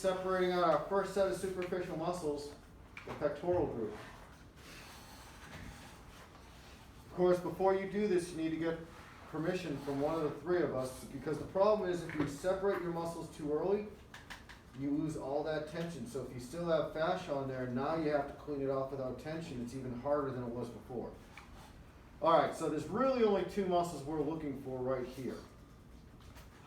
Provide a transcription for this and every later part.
separating out our first set of superficial muscles, the pectoral group. Of course, before you do this, you need to get permission from one of the three of us, because the problem is if you separate your muscles too early, you lose all that tension. So if you still have fascia on there, now you have to clean it off without tension. It's even harder than it was before. All right, so there's really only two muscles we're looking for right here.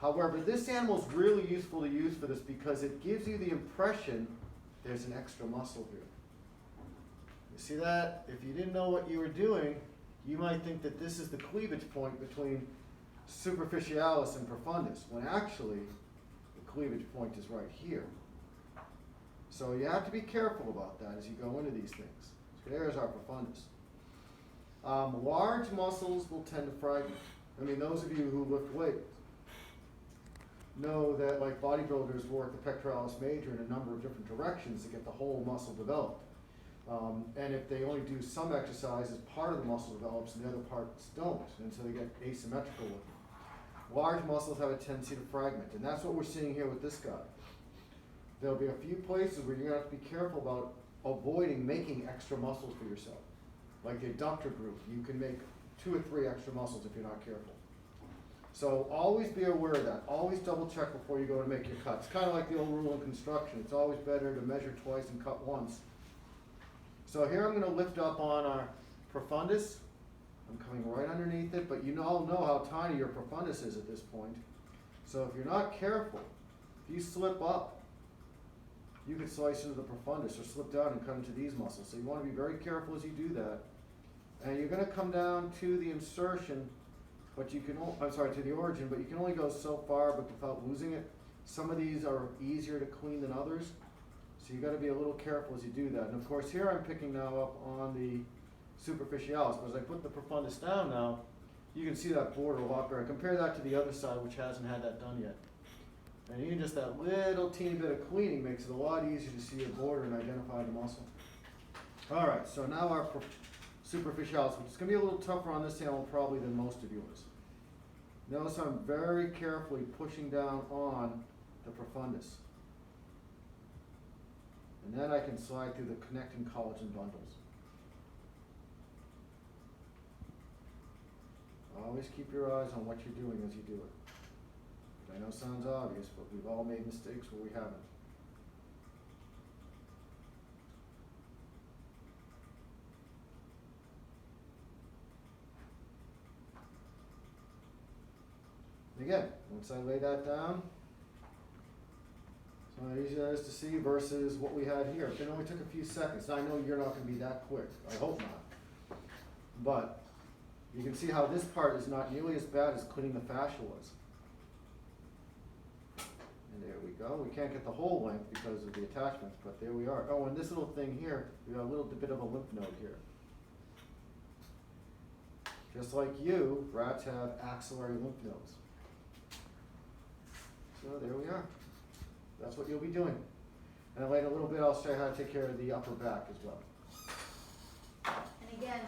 However, this animal is really useful to use for this because it gives you the impression there's an extra muscle here. You see that? If you didn't know what you were doing, you might think that this is the cleavage point between superficialis and profundus, when actually the cleavage point is right here. So you have to be careful about that as you go into these things. So there's our profundus. Large muscles will tend to fragment. I mean, those of you who lift weights know that, like bodybuilders, work the pectoralis major in a number of different directions to get the whole muscle developed. And if they only do some exercises, part of the muscle develops and the other parts don't, and so they get asymmetrical looking. Large muscles have a tendency to fragment, and that's what we're seeing here with this guy. There'll be a few places where you're going to have to be careful about avoiding making extra muscles for yourself. Like the adductor group, you can make 2 or 3 extra muscles if you're not careful. So always be aware of that. Always double check before you go to make your cuts. It's kind of like the old rule in construction. It's always better to measure twice and cut once. So here I'm going to lift up on our profundus. I'm coming right underneath it, but you all know how tiny your profundus is at this point. So if you're not careful, if you slip up, you could slice into the profundus or slip down and cut into these muscles. So you want to be very careful as you do that. And you're going to come down to the insertion, but you can, to the origin, but you can only go so far but without losing it. Some of these are easier to clean than others. So you got to be a little careful as you do that. And of course here I'm picking now up on the superficialis, but as I put the profundus down now, you can see that border a lot better. Compare that to the other side, which hasn't had that done yet. And even just that little teeny bit of cleaning makes it a lot easier to see your border and identify the muscle. All right, so now our superficialis, which is going to be a little tougher on this animal probably than most of yours. Notice I'm very carefully pushing down on the profundus. And then I can slide through the connecting collagen bundles. Always keep your eyes on what you're doing as you do it. I know it sounds obvious, but we've all made mistakes where we haven't. And again, once I lay that down, so how easy that is to see versus what we had here. It only took a few seconds. I know you're not going to be that quick. I hope not. But you can see how this part is not nearly as bad as cleaning the fascia was. And there we go. We can't get the whole length because of the attachments, but there we are. Oh, and this little thing here, we got a little bit of a lymph node here. Just like you, rats have axillary lymph nodes. So there we are. That's what you'll be doing. And in a little bit, I'll show you how to take care of the upper back as well. And again,